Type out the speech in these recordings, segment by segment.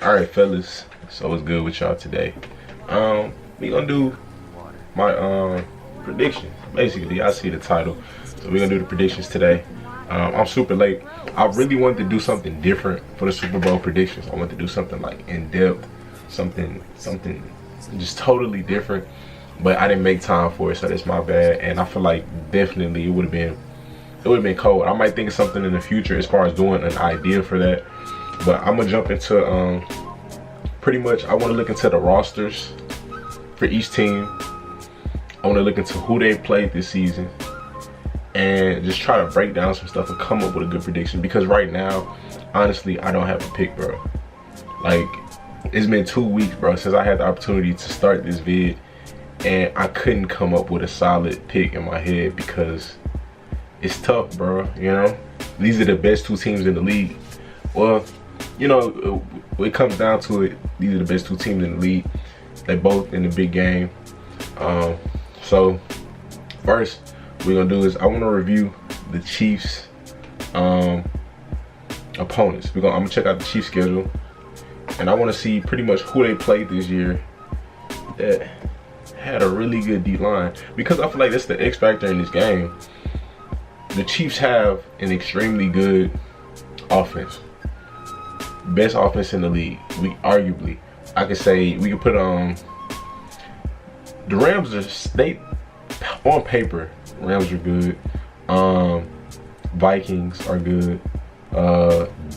Alright, fellas. So what's good with y'all today? We gonna do my predictions. Basically, I see the title. So we're gonna do the predictions today. I'm super late. I really wanted to do something different for the Super Bowl predictions. I wanted to do something like in depth, something just totally different. But I didn't make time for it, so that's my bad. And I feel like definitely it would have been cold. I might think of something in the future as far as doing an idea for that. But I'm gonna jump into pretty much. I want to look into the rosters for each team. I want to look into who they played this season and just try to break down some stuff and come up with a good prediction. Because right now, honestly, I don't have a pick, bro. Like, it's been 2 weeks, bro, since I had the opportunity to start this vid, and I couldn't come up with a solid pick in my head because it's tough, bro. You know, these are the best 2 teams in the league. Well, you know, when it comes down to it, these are the best 2 teams in the league. They both in the big game. So first we're gonna do is I want to review the Chiefs opponents. I'm gonna check out the Chiefs schedule, and I want to see pretty much who they played this year that had a really good D-line, because I feel like that's the X factor in this game. The Chiefs have an extremely good offense. Best offense in the league. I could say we could put the Rams they on paper, Rams are good. Vikings are good.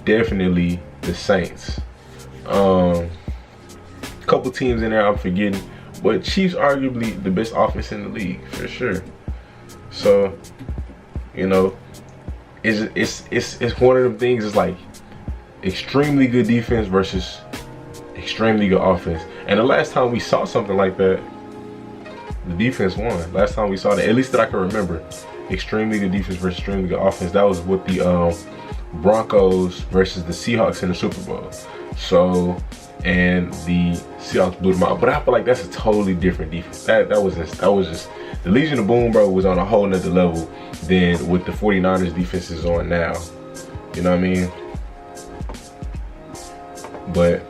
Definitely the Saints. Couple teams in there I'm forgetting, but Chiefs arguably the best offense in the league for sure. So, you know, it's one of them things. It's like extremely good defense versus extremely good offense. And the last time we saw something like that, the defense won. Last time we saw that, at least that I can remember, extremely good defense versus extremely good offense. That was with the Broncos versus the Seahawks in the Super Bowl. So, and the Seahawks blew them out. But I feel like that's a totally different defense. That was just the Legion of Boom, bro, was on a whole nother level than what the 49ers defense is on now. You know what I mean? But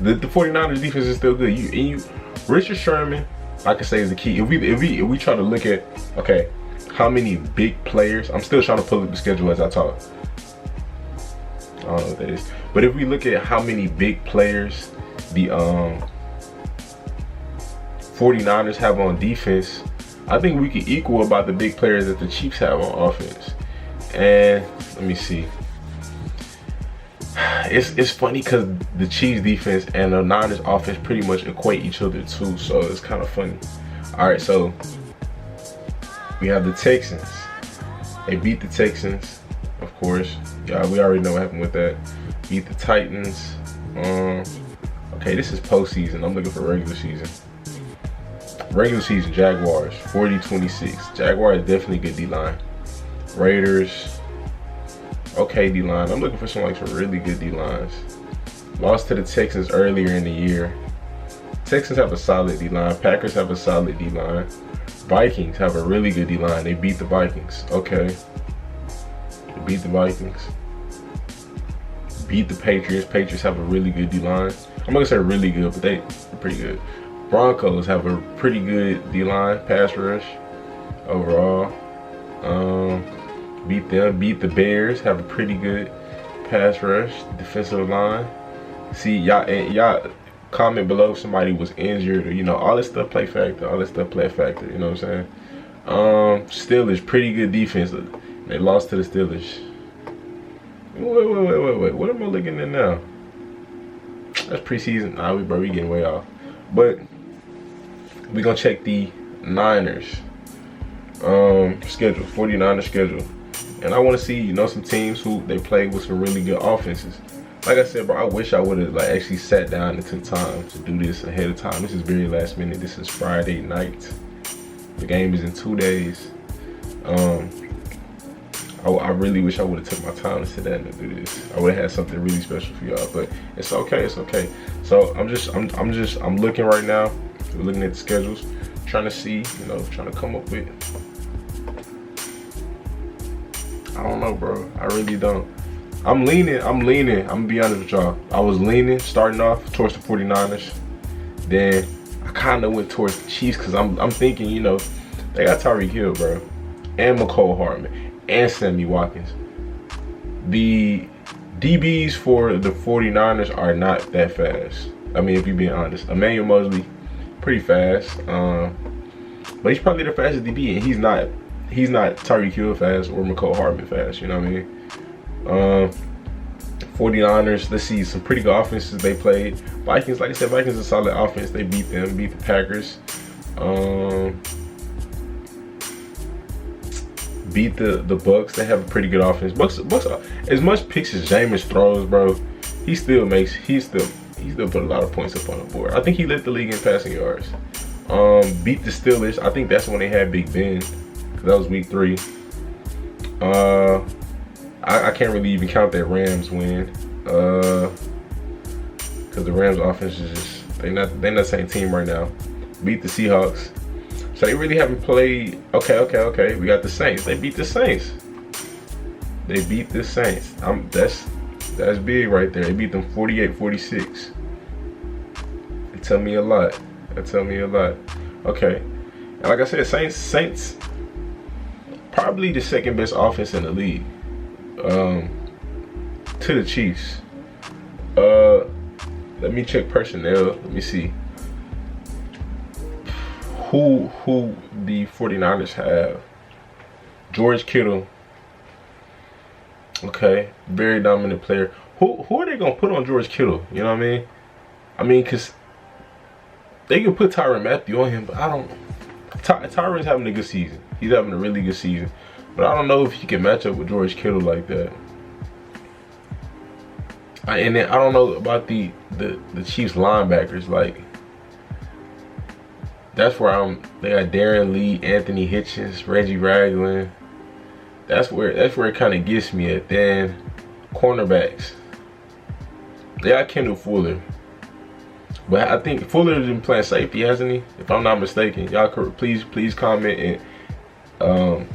the 49ers defense is still good. Richard Sherman, I can say, is the key. If we try to look at, okay, how many big players, I'm still trying to pull up the schedule as I talk. I don't know what that is. But if we look at how many big players the 49ers have on defense, I think we could equal about the big players that the Chiefs have on offense. And let me see. It's funny because the Chiefs defense and the Niners offense pretty much equate each other too, so it's kind of funny. All right, so we have the Texans. They beat the Texans, of course. Yeah, we already know what happened with that. Beat the Titans. Okay, this is postseason. I'm looking for regular season. Regular season, Jaguars, 40-26. Jaguars definitely good D-line. Raiders, okay D-line. I'm looking for some really good D-lines. Lost to the Texans earlier in the year. Texans have a solid D-line. Packers have a solid D-line. Vikings have a really good D-line. They beat the Vikings. Okay. They beat the Vikings. Beat the Patriots. Patriots have a really good D-line. I'm not gonna say really good, but they're pretty good. Broncos have a pretty good D-line, pass rush overall. Beat them. Beat the Bears, have a pretty good pass rush, defensive line. See, y'all comment below if somebody was injured, or, you know, all this stuff play factor. All this stuff play factor, you know what I'm saying? Steelers, pretty good defense. They lost to the Steelers. Wait. What am I looking at now? That's preseason. Nah, we getting way off. But we gonna check the Niners schedule, 49ers schedule. And I want to see, you know, some teams who they played with some really good offenses. Like I said, bro, I wish I would have actually sat down and took time to do this ahead of time. This is very last minute. This is Friday night. The game is in 2 days. I really wish I would have took my time to sit down and do this. I would have had something really special for y'all, but it's okay. It's okay. So I'm looking right now. We're looking at the schedules, trying to see, you know, trying to come up with. I don't know, bro. I really don't. I'm leaning. I'm gonna be honest with y'all. I was leaning starting off towards the 49ers. Then I kind of went towards the Chiefs because I'm thinking, you know, they got Tyreek Hill, bro, and McCole Hardman, and Sammy Watkins. The DBs for the 49ers are not that fast. I mean, if you're being honest. Emmanuel Mosley, pretty fast. But he's probably the fastest DB, and he's not Tyreek Hill fast or McCole Hardman fast, you know what I mean? 49ers, let's see, some pretty good offenses they played. Vikings, like I said, Vikings is a solid offense. They beat them, beat the Packers. Beat the Bucks. They have a pretty good offense. Bucks as much picks as Jameis throws, bro, he still put a lot of points up on the board. I think he led the league in passing yards. Beat the Steelers. I think that's when they had Big Ben, because that was week 3. I can't really even count that Rams win, because the Rams offense is just they're not the same team right now. Beat the Seahawks, so they really haven't played. Okay. We got the Saints. They beat the Saints. That's big right there. They beat them 48-46. They tell me a lot. Okay, and like I said, Saints probably the second best offense in the league. To the Chiefs. Let me check personnel. Let me see who the 49ers have. George Kittle. Okay, very dominant player. Who are they gonna put on George Kittle? You know what I mean? Cause they can put Tyrann Mathieu on him, but I don't. Tyrann's having a good season. He's having a really good season. But I don't know if he can match up with George Kittle like that. And then I don't know about the Chiefs linebackers. Like, that's where they got Darren Lee, Anthony Hitchens, Reggie Ragland. That's where it kind of gets me at. Then cornerbacks. They got Kendall Fuller. But I think Fuller's been playing safety, hasn't he? If I'm not mistaken. Y'all could please comment and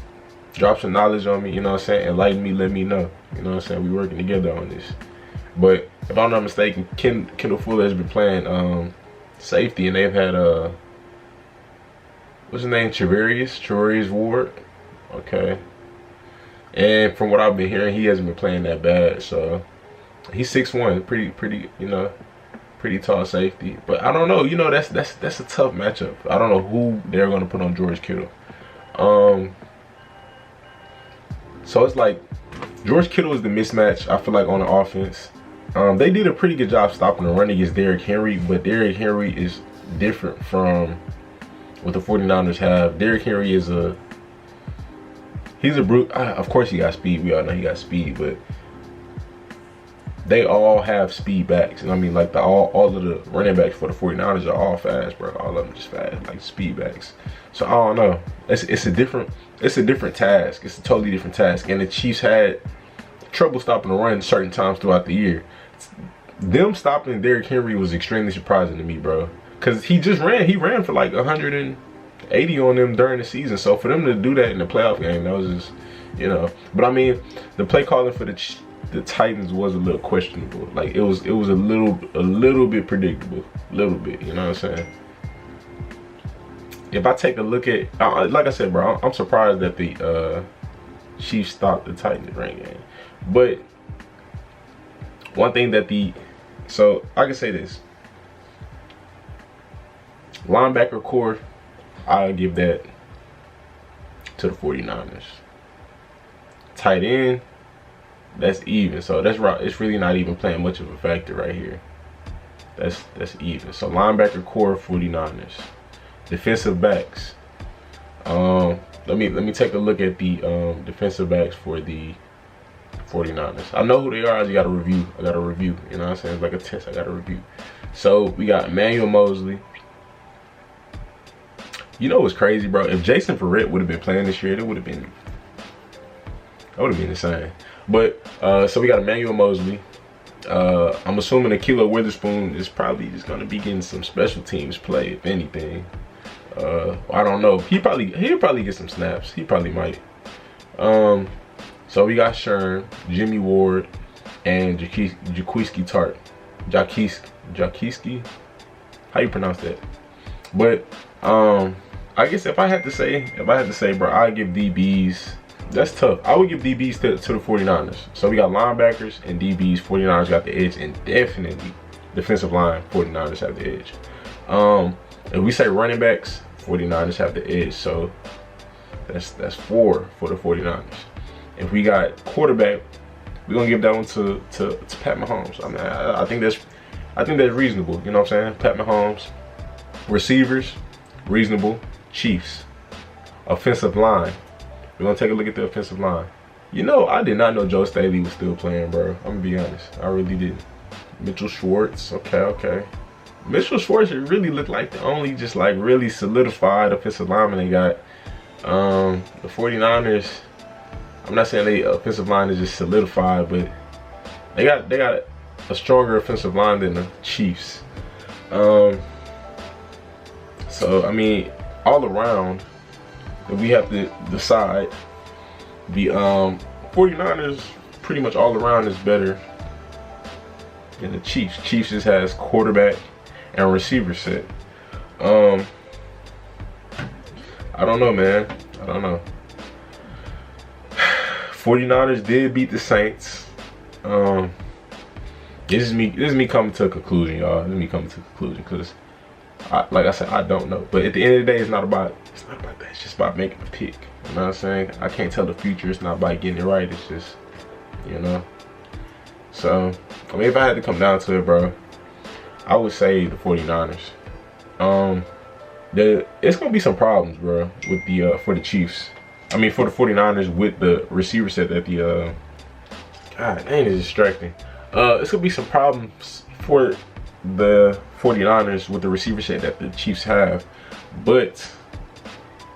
drop some knowledge on me, you know what I'm saying? Enlighten me, let me know. You know what I'm saying? We working together on this. But if I'm not mistaken, Kendall Fuller has been playing safety, and they've had what's his name? Charvarius Ward. Okay. And from what I've been hearing, he hasn't been playing that bad. So he's 6'1", pretty, you know, pretty tall safety. But I don't know, you know, that's a tough matchup. I don't know who they're gonna put on George Kittle. So it's like George Kittle is the mismatch, I feel like, on the offense. They did a pretty good job stopping the run against Derrick Henry, but Derrick Henry is different from what the 49ers have. Derrick Henry is he's a brute. Of course he got speed. We all know he got speed, but they all have speed backs. And I mean, like, all of the running backs for the 49ers are all fast, bro. All of them just fast, like speed backs. So I don't know. It's a different task. It's a totally different task. And the Chiefs had trouble stopping the run certain times throughout the year. Them stopping Derrick Henry was extremely surprising to me, bro. Cause he ran for like 180 on them during the season. So for them to do that in the playoff game, that was just, you know. But I mean, the play calling for the Titans was a little questionable. Like, it was a little bit predictable, a little bit. You know what I'm saying? If I take a look at, like I said, bro, I'm surprised that the Chiefs stopped the Titans run game. But one thing that so I can say this, linebacker core, I'll give that to the 49ers. Tight end, that's even. So that's right. It's really not even playing much of a factor right here. That's even. So linebacker core, 49ers. Defensive backs. Let me take a look at the defensive backs for the 49ers. I know who they are. I gotta review. You know what I'm saying? It's like a test. I gotta review. So we got Emmanuel Mosley. You know what's crazy, bro? If Jason Verrett would have been playing this year, that would have been insane. But so we got Emmanuel Mosley. I'm assuming Ahkello Witherspoon is probably just gonna be getting some special teams play, if anything. I don't know. He'll probably get some snaps. He probably might. So we got Sherm, Jimmy Ward, and Jaquiski Tartt. Jaquiski? How you pronounce that? But I guess if I had to say, bro, I'd give DBs. That's tough. I would give DBs to the 49ers. So we got linebackers and DBs. 49ers got the edge, and definitely defensive line. 49ers have the edge. If we say running backs, 49ers have the edge. So that's 4 for the 49ers. If we got quarterback, we're gonna give that one to Pat Mahomes. I mean, I think that's reasonable. You know what I'm saying? Pat Mahomes. Receivers, reasonable. Chiefs. Offensive line. We're gonna take a look at the offensive line. You know, I did not know Joe Staley was still playing, bro. I'm gonna be honest. I really didn't. Mitchell Schwartz. Okay. Mitchell Schwartz really looked like the only just like really solidified offensive lineman they got. The 49ers, I'm not saying they offensive line is just solidified, but they got a stronger offensive line than the Chiefs. So I mean, all around, if we have to decide, the 49ers pretty much all around is better than the Chiefs. Chiefs just has quarterback and receiver set. I don't know, man. I don't know. 49ers did beat the Saints. This is me coming to a conclusion, y'all. Let me come to a conclusion, because like I said, I don't know. But at the end of the day, it's not about that. It's just about making a pick. You know what I'm saying? I can't tell the future. It's not about getting it right. It's just, you know. So, I mean, if I had to come down to it, bro, I would say the 49ers. It's gonna be some problems, bro, with the for the Chiefs. I mean, for the 49ers with the receiver set that the God dang, it's distracting. It's gonna be some problems for the 49ers with the receiver set that the Chiefs have. But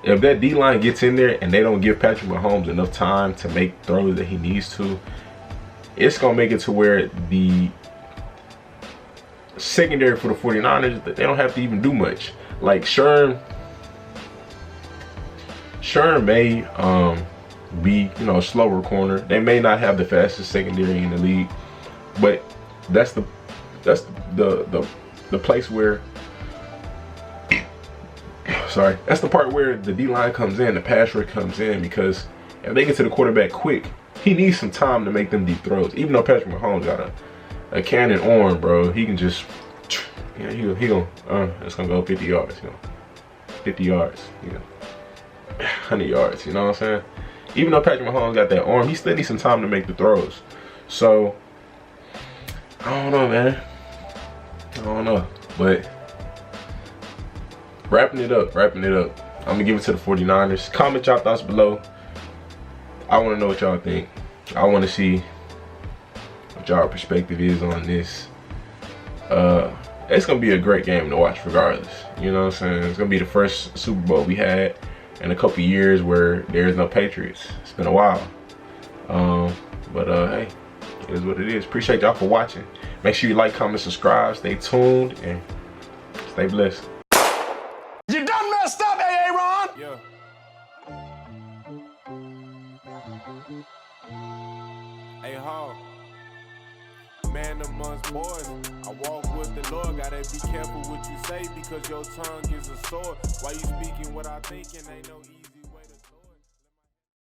if that D-line gets in there and they don't give Patrick Mahomes enough time to make throws that he needs to, it's gonna make it to where the secondary for the 49ers, they don't have to even do much. Like Sherm may be, you know, a slower corner. They may not have the fastest secondary in the league, but that's the place where that's the part where the D-line comes in, the pass rush comes in, because if they get to the quarterback quick, he needs some time to make them deep throws. Even though Patrick Mahomes got a cannon arm, bro, he can just, yeah, it's gonna go 50 yards, you know, 50 yards, you know, 100 yards, you know what I'm saying? Even though Patrick Mahomes got that arm, he still needs some time to make the throws. So, I don't know, man. I don't know, but wrapping it up. I'm gonna give it to the 49ers. Comment y'all thoughts below. I wanna know what y'all think. I wanna see what y'all perspective is on this. It's gonna be a great game to watch regardless. You know what I'm saying? It's gonna be the first Super Bowl we had in a couple years where there's no Patriots. It's been a while. But hey, it is what it is. Appreciate y'all for watching. Make sure you like, comment, subscribe. Stay tuned and stay blessed. You done messed up, Aaron! Yeah. Hey, Hall. Man amongst boys, I walk with the Lord. Gotta be careful what you say, because your tongue is a sword. Why you speaking what I think and ain't no